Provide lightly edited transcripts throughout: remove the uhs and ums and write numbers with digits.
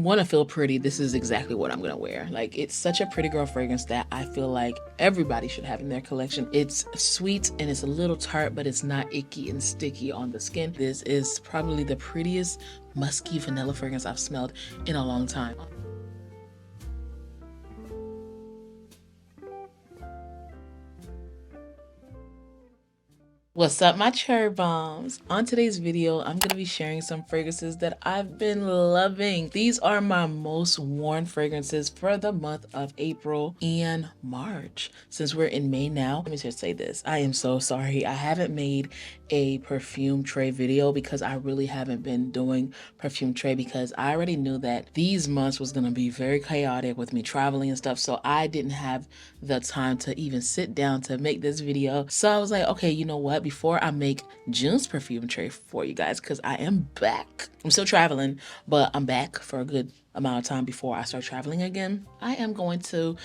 want to feel pretty, this is exactly what I'm gonna wear. Like, it's such a pretty girl fragrance that I feel like everybody should have in their collection. It's sweet and it's a little tart, but it's not icky and sticky on the skin. This is probably the prettiest musky vanilla fragrance I've smelled in a long time. What's up, my cherry bombs? On today's video, I'm gonna be sharing some fragrances that I've been loving. These are my most worn fragrances for the month of April and March. Since we're in May now, let me just say this. I am so sorry. I haven't made a perfume tray video because I really haven't been doing perfume tray because I already knew that these months was gonna be very chaotic with me traveling and stuff. So I didn't have the time to even sit down to make this video. So I was like, okay, you know what? Before I make June's perfume tray for you guys, because I am back. I'm still traveling, but I'm back for a good amount of time before I start traveling again. I am going to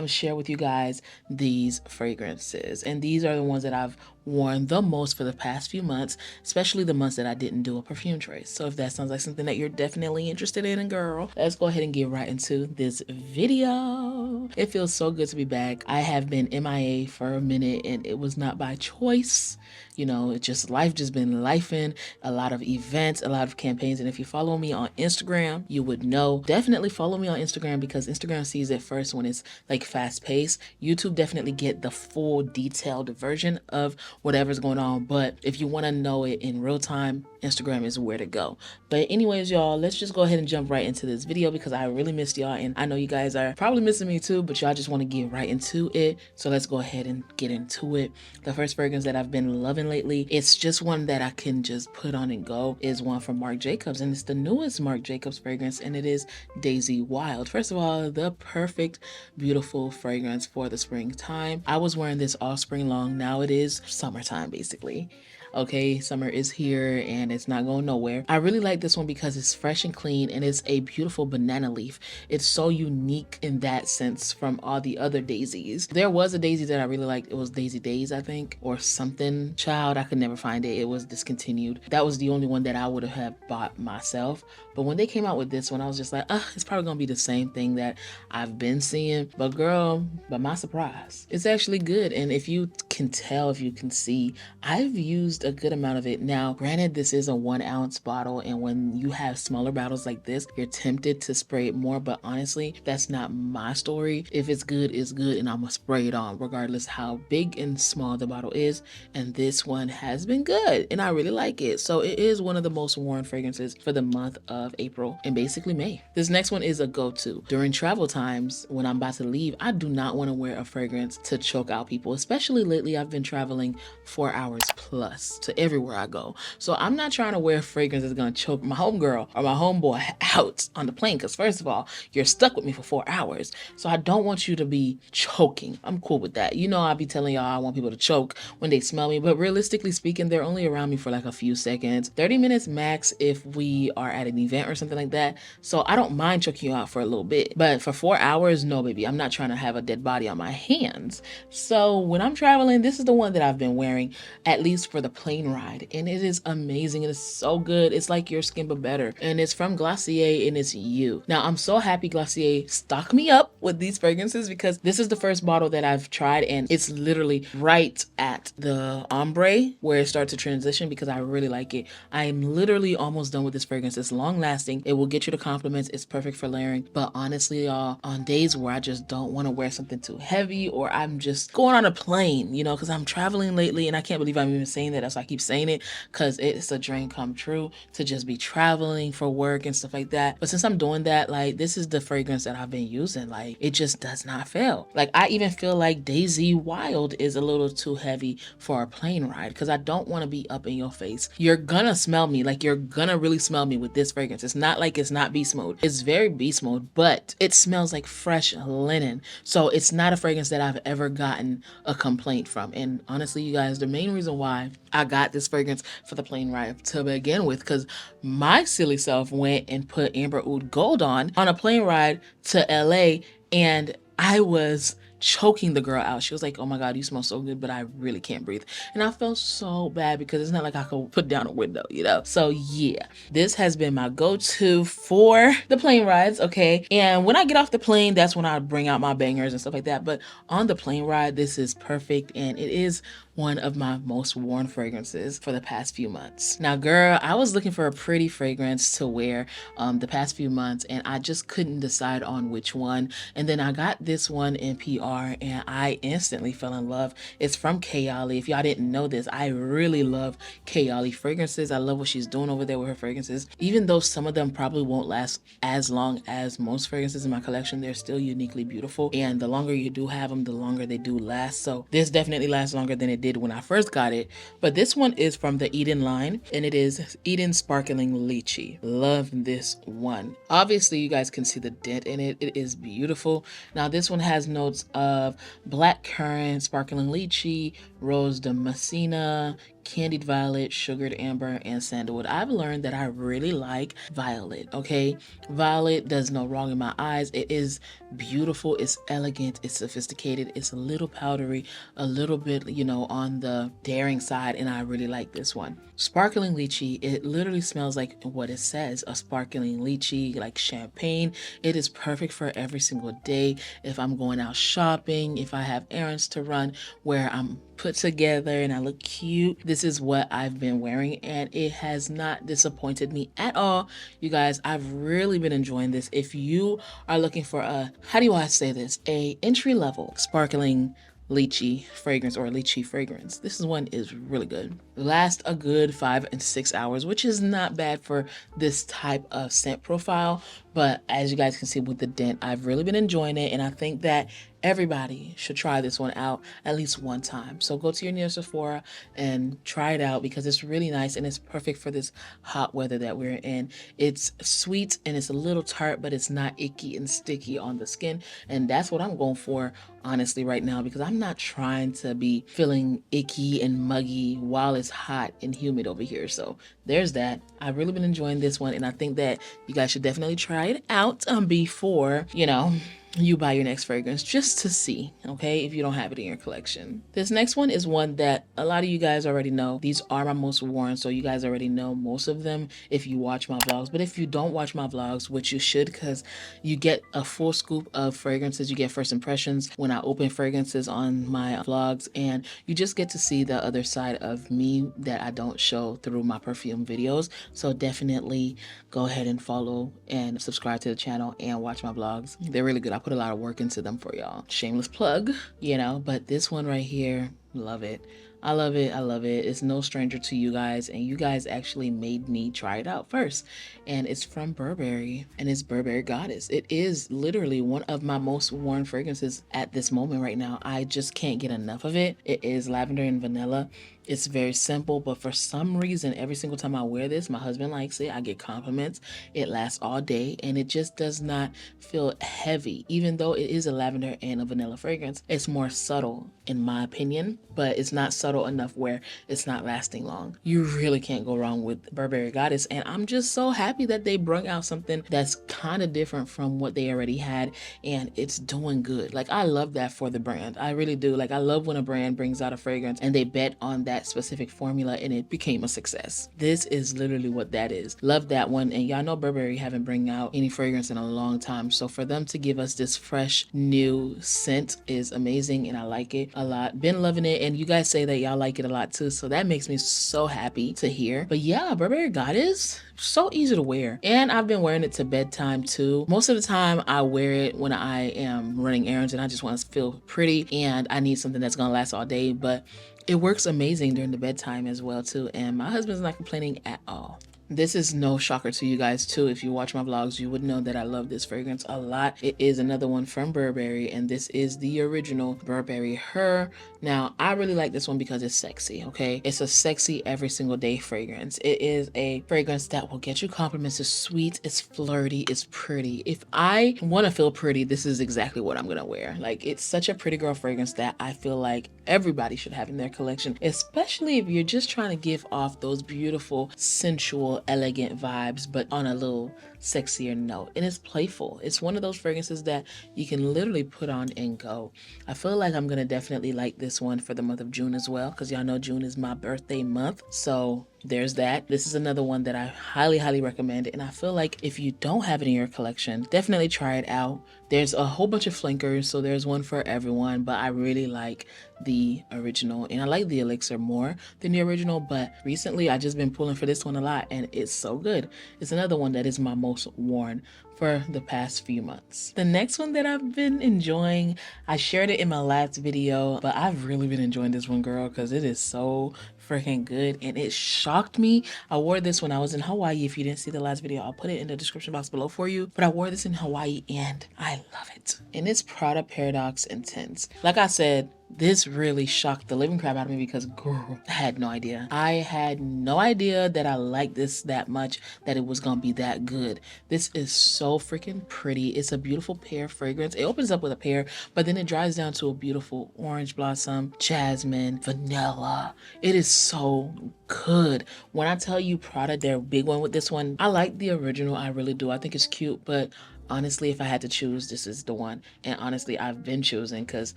share with you guys these fragrances, and these are the ones that I've worn the most for the past few months, especially the months that I didn't do a perfume tray. So if that sounds like something that you're definitely interested in, girl, let's go ahead and get right into this video. It feels so good to be back. I have been MIA for a minute and it was not by choice. You know, it just, life just been lifing, a lot of events, a lot of campaigns. And if you follow me on Instagram, you would know. Definitely follow me on Instagram because Instagram sees it first when it's like fast paced. YouTube definitely get the full detailed version of whatever's going on. But if you want to know it in real time, Instagram is where to go. But anyways, y'all, let's just go ahead and jump right into this video because I really missed y'all. And I know you guys are probably missing me too, but y'all just want to get right into it. So let's go ahead and get into it. The first fragrance that I've been loving lately, it's just one that I can just put on and go, is one from Marc Jacobs, and it's the newest Marc Jacobs fragrance, and it is Daisy Wild. First of all, the perfect beautiful fragrance for the springtime. I was wearing this all spring long. Now it is summertime basically. Okay, summer is here and it's not going nowhere. I really like this one because it's fresh and clean and it's a beautiful banana leaf. It's so unique in that sense from all the other daisies. There was a daisy that I really liked. It was Daisy Days, I think, or something. Child, I could never find it. It was discontinued. That was the only one that I would have bought myself. But when they came out with this one, I was just like, it's probably gonna be the same thing that I've been seeing. But girl, by my surprise, it's actually good. And if you can tell, if you can see, I've used a good amount of it. Now, granted, this is a 1 ounce bottle, and when you have smaller bottles like this, you're tempted to spray it more, but honestly, that's not my story. If it's good, it's good, and I'm gonna spray it on regardless how big and small the bottle is. And this one has been good, and I really like it. So it is one of the most worn fragrances for the month of April and basically May. This next one is a go-to. During travel times, when I'm about to leave, I do not want to wear a fragrance to choke out people, especially lately. I've been traveling 4 hours plus to everywhere I go. So I'm not trying to wear a fragrance that's gonna choke my homegirl or my homeboy out on the plane, because first of all, you're stuck with me for 4 hours. So I don't want you to be choking. I'm cool with that. You know, I'll be telling y'all I want people to choke when they smell me, but realistically speaking, they're only around me for like a few seconds, 30 minutes max if we are at an event or something like that. So I don't mind choking you out for a little bit, but for 4 hours, no, baby. I'm not trying to have a dead body on my hands. So when I'm traveling, this is the one that I've been wearing, at least for the plane ride, and it is amazing. It is so good. It's like your skin but better, and it's from Glossier, and it's You. Now I'm so happy Glossier stocked me up with these fragrances because this is the first bottle that I've tried, and it's literally right at the ombre where it starts to transition because I really like it. I am literally almost done with this fragrance. It's long lasting. It will get you the compliments. It's perfect for layering, but honestly, y'all, on days where I just don't want to wear something too heavy, or I'm just going on a plane, you know, because I'm traveling lately, and I can't believe I'm even saying that. That's why I keep saying it, because it's a dream come true to just be traveling for work and stuff like that. But since I'm doing that, like, this is the fragrance that I've been using. Like, it just does not fail. Like, I even feel like Daisy Wild is a little too heavy for a plane ride because I don't want to be up in your face. You're gonna smell me. Like, you're gonna really smell me with this fragrance. It's not like it's not beast mode. It's very beast mode, but it smells like fresh linen. So it's not a fragrance that I've ever gotten a complaint from. And honestly, you guys, the main reason why I got this fragrance for the plane ride to begin with, because my silly self went and put Amber Oud Gold on a plane ride to LA, and I was choking the girl out. She was like, oh my God, you smell so good, but I really can't breathe. And I felt so bad because it's not like I could put down a window, you know? So yeah, this has been my go-to for the plane rides, okay? And when I get off the plane, that's when I bring out my bangers and stuff like that. But on the plane ride, this is perfect, and it is one of my most worn fragrances for the past few months. Now, girl, I was looking for a pretty fragrance to wear the past few months, and I just couldn't decide on which one. And then I got this one in PR, and I instantly fell in love. It's from Kayali. If y'all didn't know this, I really love Kayali fragrances. I love what she's doing over there with her fragrances. Even though some of them probably won't last as long as most fragrances in my collection, they're still uniquely beautiful. And the longer you do have them, the longer they do last. So this definitely lasts longer than it did when I first got it. But this one is from the Eden line, and it is Eden Sparkling Lychee. Love this one. Obviously, you guys can see the dent in it. It is beautiful. Now, this one has notes of black currant, sparkling lychee, rose de messina, candied violet, sugared amber, and sandalwood. I've learned that I really like violet, okay? Violet does no wrong in my eyes. It is beautiful, it's elegant, it's sophisticated, it's a little powdery, a little bit, you know, on the daring side, and I really like this one. Sparkling lychee, it literally smells like what it says, a sparkling lychee, like champagne. It is perfect for every single day. If I'm going out shopping, if I have errands to run where I'm put together and I look cute, this is what I've been wearing, and it has not disappointed me at all. You guys, I've really been enjoying this. If you are looking for a, how do I say this, a entry-level sparkling lychee fragrance or lychee fragrance, this one is really good. Lasts a good 5 and 6 hours, which is not bad for this type of scent profile. But as you guys can see with the dent, I've really been enjoying it, and I think that everybody should try this one out at least one time. So go to your nearest Sephora and try it out because it's really nice and it's perfect for this hot weather that we're in. It's sweet and it's a little tart, but it's not icky and sticky on the skin. And that's what I'm going for, honestly, right now, because I'm not trying to be feeling icky and muggy while it's hot and humid over here. So there's that. I've really been enjoying this one, and I think that you guys should definitely try it out before, you know, you buy your next fragrance, just to see, okay, if you don't have it in your collection. This next one is one that a lot of you guys already know. These are my most worn, so you guys already know most of them if you watch my vlogs. But if you don't watch my vlogs, which you should, because you get a full scoop of fragrances, you get first impressions when I open fragrances on my vlogs, and you just get to see the other side of me that I don't show through my perfume videos. So definitely go ahead and follow and subscribe to the channel and watch my vlogs. They're really good. I put a lot of work into them for y'all. Shameless plug, you know, but this one right here, love it. I love it. I love it. It's no stranger to you guys, and you guys actually made me try it out first. And it's from Burberry, and it's Burberry Goddess. It is literally one of my most worn fragrances at this moment right now. I just can't get enough of it. It is lavender and vanilla. It's very simple, but for some reason, every single time I wear this, my husband likes it. I get compliments. It lasts all day, and it just does not feel heavy. Even though it is a lavender and a vanilla fragrance, it's more subtle in my opinion, but it's not subtle enough where it's not lasting long. You really can't go wrong with Burberry Goddess, and I'm just so happy that they brought out something that's kind of different from what they already had, and it's doing good. Like, I love that for the brand. I really do. Like, I love when a brand brings out a fragrance and they bet on that specific formula and it became a success. This is literally what that is. Love that one. And y'all know Burberry haven't bring out any fragrance in a long time, so for them to give us this fresh new scent is amazing, and I like it a lot. Been loving it, and you guys say that y'all like it a lot too, so that makes me so happy to hear. But yeah, Burberry Goddess, so easy to wear, and I've been wearing it to bedtime too. Most of the time I wear it when I am running errands and I just want to feel pretty and I need something that's gonna last all day, but it works amazing during the bedtime as well too, and my husband's not complaining at all. This is no shocker to you guys too. If you watch my vlogs, you would know that I love this fragrance a lot. It is another one from Burberry, and this is the original Burberry Her. Now, I really like this one because it's sexy, okay? It's a sexy every single day fragrance. It is a fragrance that will get you compliments. It's sweet, it's flirty, it's pretty. If I want to feel pretty, this is exactly what I'm gonna wear. Like, it's such a pretty girl fragrance that I feel like everybody should have in their collection, especially if you're just trying to give off those beautiful, sensual, little elegant vibes, but on a little sexier note. And it's playful. It's one of those fragrances that you can literally put on and go. I feel like I'm gonna definitely like this one for the month of June as well, because y'all know June is my birthday month. So there's that. This is another one that I highly recommend, and I feel like if you don't have it in your collection, definitely try it out. There's a whole bunch of flankers, so there's one for everyone, but I really like the original, and I like the elixir more than the original, but recently I just been pulling for this one a lot, and it's so good. It's another one that is my most worn for the past few months. The next one that I've been enjoying, I shared it in my last video, but I've really been enjoying this one, girl, because it is so freaking good, and it shocked me. I wore this when I was in Hawaii. If you didn't see the last video, I'll put it in the description box below for you, but I wore this in Hawaii and I love it. And it's Prada Paradoxe Intense. Like I said, this really shocked the living crap out of me because, girl, I had no idea. I had no idea that I liked this that much, that it was gonna be that good. This is so freaking pretty. It's a beautiful pear fragrance. It opens up with a pear, but then it dries down to a beautiful orange blossom, jasmine, vanilla. It is so good. When I tell you Prada, they're big one with this one. I like the original, I really do. I think it's cute, but honestly, if I had to choose, this is the one. And honestly, I've been choosing because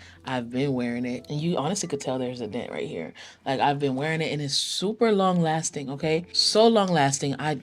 I've been wearing it. And you honestly could tell there's a dent right here. Like, I've been wearing it and it's super long lasting, okay? So long lasting. I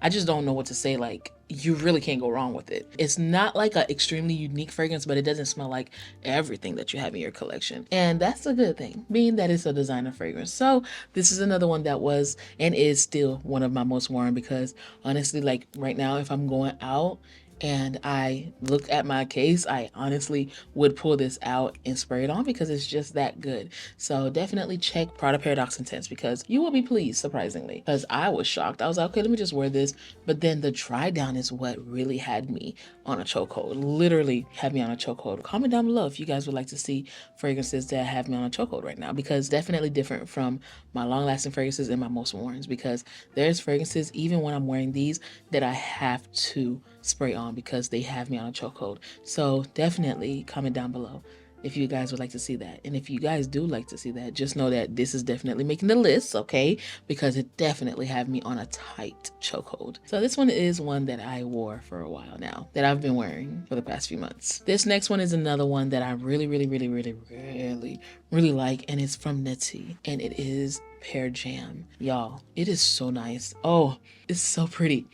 just don't know what to say. Like, you really can't go wrong with it. It's not like an extremely unique fragrance, but it doesn't smell like everything that you have in your collection. And that's a good thing, being that it's a designer fragrance. So this is another one that was and is still one of my most worn, because honestly, like right now, if I'm going out and I look at my case, I honestly would pull this out and spray it on because it's just that good. So definitely check Prada Paradoxe Intense, because you will be pleased, surprisingly, because I was shocked. I was like, okay, let me just wear this. But then the dry down is what really had me on a chokehold, literally had me on a chokehold. Comment down below if you guys would like to see fragrances that have me on a chokehold right now, because definitely different from my long lasting fragrances and my most worn, because there's fragrances, even when I'm wearing these, that I have to spray on because they have me on a chokehold. So definitely comment down below if you guys would like to see that. And if you guys do like to see that, just know that this is definitely making the list, okay? Because it definitely have me on a tight chokehold. So this one is one that I wore for a while now, that I've been wearing for the past few months. This next one is another one that I really like, and it's from Neti, and it is Pear Jam. Y'all, it is so nice. Oh, it's so pretty.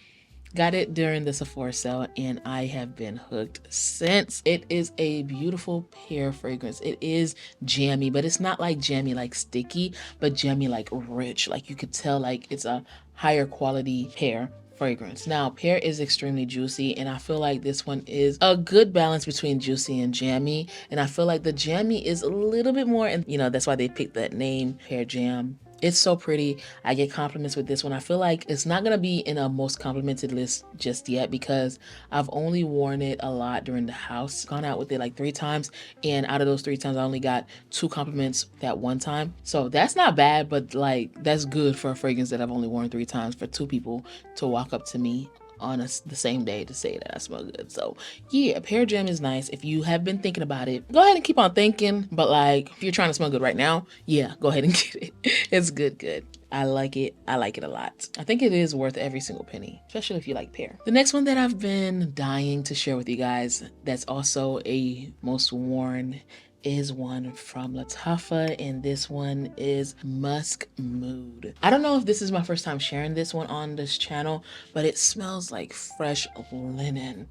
Got it during the Sephora sale, and I have been hooked since. It is a beautiful pear fragrance. It is jammy, but it's not like jammy like sticky, but jammy like rich. Like, you could tell like it's a higher quality pear fragrance. Now, pear is extremely juicy, and I feel like this one is a good balance between juicy and jammy. And I feel like the jammy is a little bit more, and you know, that's why they picked that name, Pear Jam. It's so pretty. I get compliments with this one. I feel like it's not gonna be in a most complimented list just yet, because I've only worn it a lot during the house, gone out with it like 3 times, and out of those 3 times I only got 2 compliments that one time. So that's not bad, but like, that's good for a fragrance that I've only worn 3 times, for 2 people to walk up to me on the same day to say that I smell good. So yeah, Pear Jam is nice. If you have been thinking about it, go ahead and keep on thinking. But like, if you're trying to smell good right now, yeah, go ahead and get it. It's good. I like it. I like it a lot. I think it is worth every single penny, especially if you like pear. The next one that I've been dying to share with you guys, that's also a most worn, is one from Lattafa, and this one is Musk Mood. I don't know if this is my first time sharing this one on this channel, but it smells like fresh linen.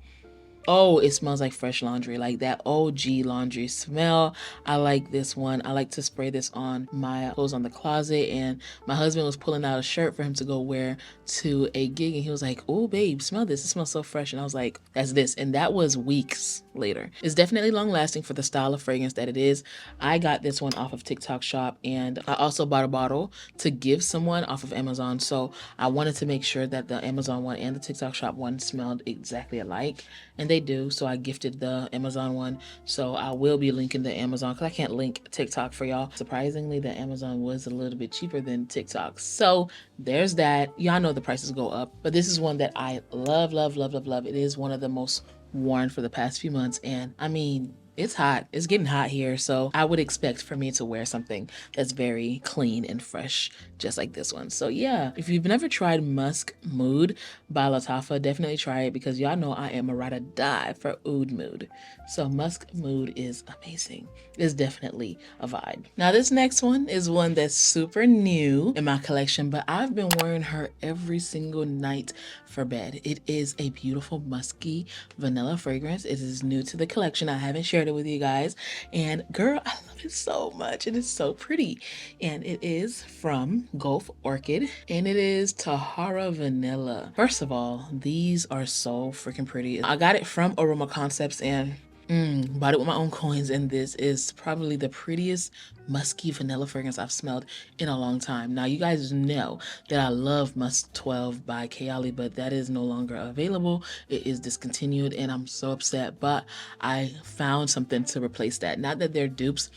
Oh, it smells like fresh laundry, like that OG laundry smell. I like this one. I like to spray this on my clothes on the closet, and my husband was pulling out a shirt for him to go wear to a gig, and he was like, oh babe, smell this, it smells so fresh. And I was like, that's this. And that was weeks later. It's definitely long lasting for the style of fragrance that it is. I got this one off of TikTok shop, and I also bought a bottle to give someone off of Amazon. So I wanted to make sure that the Amazon one and the TikTok shop one smelled exactly alike, and they do. So I gifted the Amazon one. So I will be linking the Amazon, because I can't link TikTok for y'all. Surprisingly, the Amazon was a little bit cheaper than TikTok. So there's that. Y'all know the prices go up, but this is one that I love. It is one of the most worn for the past few months, and I mean, It's hot. It's getting hot here, so I would expect for me to wear something that's very clean and fresh, just like this one. So yeah, if you've never tried Musk Mood by Lattafa, definitely try it because y'all know I am a ride or die for Oud Mood. So Musk Mood is amazing. It's definitely a vibe. Now this next one is one that's super new in my collection, but I've been wearing her every single night for bed. It is a beautiful musky vanilla fragrance. It is new to the collection. I haven't shared it with you guys, and girl, I love it so much. It is so pretty, and it is from Gulf Orchid, and it is Tahara Vanilla. First of all, these are so freaking pretty. I got it from Aroma Concepts and bought it with my own coins, and this is probably the prettiest musky vanilla fragrance I've smelled in a long time. Now you guys know that I love Musk 12 by Kayali, but that is no longer available. It is discontinued and I'm so upset, but I found something to replace that. Not that they're dupes,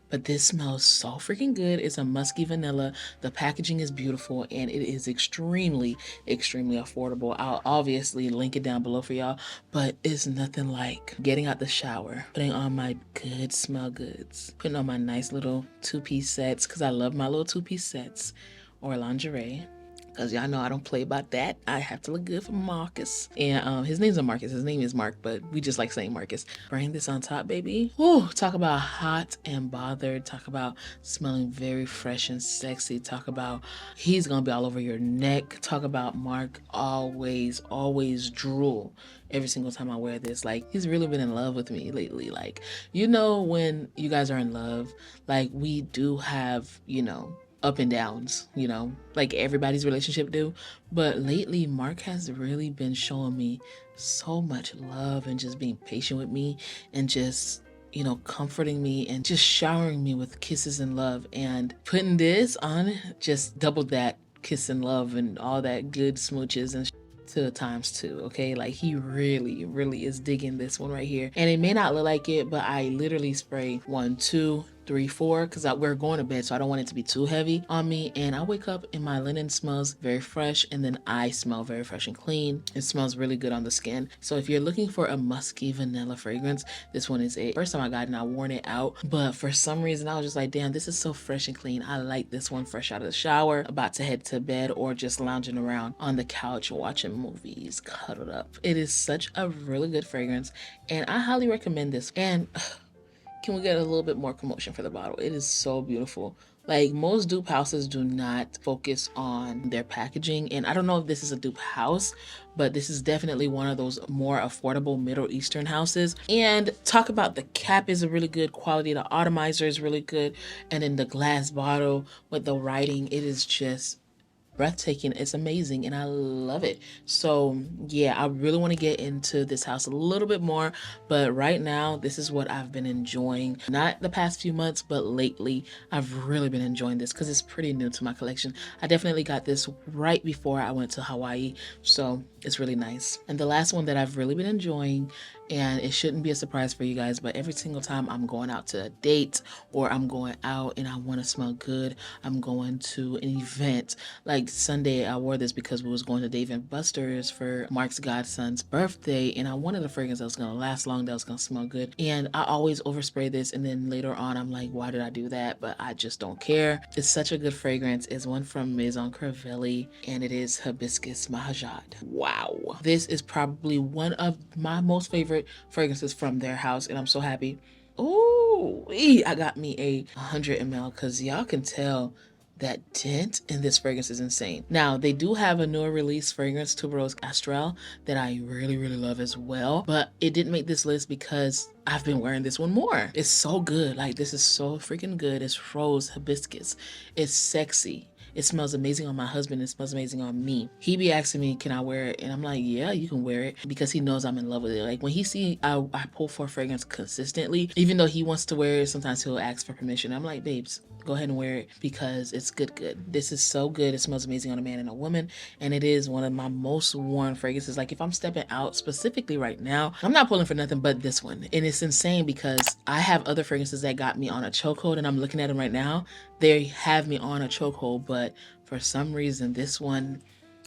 but this smells so freaking good. It's a musky vanilla. The packaging is beautiful and it is extremely, extremely affordable. I'll obviously link it down below for y'all, but it's nothing like getting out the shower, putting on my good smell goods, putting on my nice little two-piece sets, because I love my little two-piece sets, or lingerie. Because y'all know I don't play about that. I have to look good for Marcus. And his name's not Marcus. His name is Marc, but we just like saying Marcus. Bring this on top, baby. Whew, talk about hot and bothered. Talk about smelling very fresh and sexy. Talk about he's going to be all over your neck. Talk about Marc always, always drool every single time I wear this. Like, he's really been in love with me lately. Like, you know, when you guys are in love, like, we do have, you know, up and downs, you know, like everybody's relationship do. But lately, Marc has really been showing me so much love and just being patient with me and just, you know, comforting me and just showering me with kisses and love. And putting this on just doubled that kiss and love and all that good smooches and to times two. Okay, like he really, really is digging this one right here. And it may not look like it, but I literally spray 1, 2, 3, 4 because we're going to bed, so I don't want it to be too heavy on me. And I wake up and my linen smells very fresh, and then I smell very fresh and clean. It smells really good on the skin. So if you're looking for a musky vanilla fragrance, this one is it. First time I got it and I worn it out, but for some reason I was just like, damn, this is so fresh and clean. I like this one fresh out of the shower, about to head to bed, or just lounging around on the couch watching movies, cuddled up. It is such a really good fragrance, and I highly recommend this. And can we get a little bit more commotion for the bottle? It is so beautiful. Like, most dupe houses do not focus on their packaging, and I don't know if this is a dupe house, but this is definitely one of those more affordable Middle Eastern houses. And talk about the cap is a really good quality, the atomizer is really good, and then the glass bottle with the writing, it is just breathtaking. It's amazing and I love it. So yeah, I really want to get into this house a little bit more, but right now this is what I've been enjoying. Not the past few months, but lately I've really been enjoying this because it's pretty new to my collection. I definitely got this right before I went to Hawaii, so it's really nice. And the last one that I've really been enjoying, and it shouldn't be a surprise for you guys, but every single time I'm going out to a date or I'm going out and I want to smell good, I'm going to an event. Like Sunday, I wore this because we was going to Dave & Buster's for Marc's godson's birthday, and I wanted a fragrance that was going to last long, that was going to smell good. And I always overspray this, and then later on I'm like, why did I do that? But I just don't care. It's such a good fragrance. It's one from Maison Crivelli, and it is Hibiscus Mahajad. Wow. This is probably one of my most favorite fragrances from their house, and I'm so happy. Oh, I got me a 100 ml because y'all can tell that tint in this fragrance is insane. Now, they do have a newer release fragrance, Tuberose Astral, that I really, really love as well, but it didn't make this list because I've been wearing this one more. It's so good. Like, this is so freaking good. It's rose hibiscus. It's sexy. It smells amazing on my husband. It smells amazing on me. He be asking me, can I wear it? And I'm like, yeah, you can wear it, because he knows I'm in love with it. Like, when he see I pull for a fragrance consistently, even though he wants to wear it, sometimes he'll ask for permission. I'm like, babes, go ahead and wear it because it's good. This is so good. It smells amazing on a man and a woman, and it is one of my most worn fragrances. Like, if I'm stepping out specifically right now, I'm not pulling for nothing but this one. And it's insane because I have other fragrances that got me on a chokehold, and I'm looking at them right now. They have me on a chokehold, but for some reason this one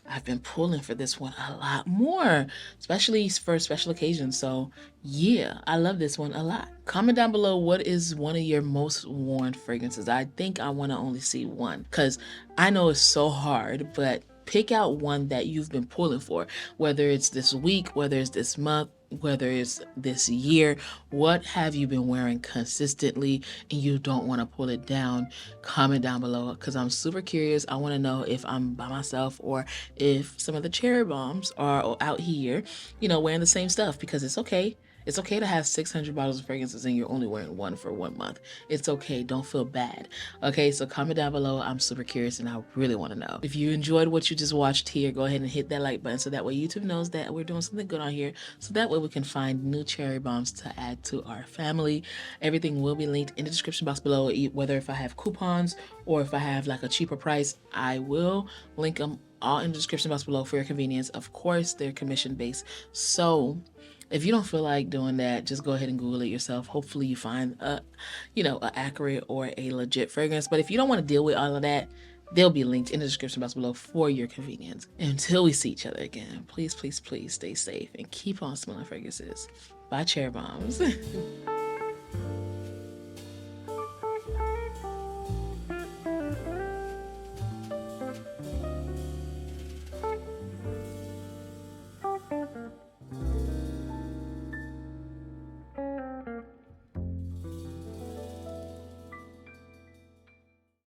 I've been pulling for this one a lot more, especially for special occasions. So yeah, I love this one a lot. Comment down below what is one of your most worn fragrances. I think I want to only see one because I know it's so hard, but pick out one that you've been pulling for, whether it's this week, whether it's this month, whether it's this year. What have you been wearing consistently and you don't want to pull it down? Comment down below because I'm super curious. I want to know if I'm by myself or if some of the cherry bombs are out here, you know, wearing the same stuff, because it's okay. It's okay to have 600 bottles of fragrances and you're only wearing one for 1 month. It's okay. Don't feel bad. Okay, so comment down below. I'm super curious and I really want to know. If you enjoyed what you just watched here, go ahead and hit that like button so that way YouTube knows that we're doing something good on here. So that way we can find new cherry bombs to add to our family. Everything will be linked in the description box below, whether if I have coupons or if I have like a cheaper price, I will link them all in the description box below for your convenience. Of course, they're commission based. So if you don't feel like doing that, just go ahead and Google it yourself. Hopefully you find a accurate or a legit fragrance. But if you don't want to deal with all of that, they'll be linked in the description box below for your convenience. Until we see each other again, please, please, please stay safe and keep on smelling fragrances. Bye, cherry bombs.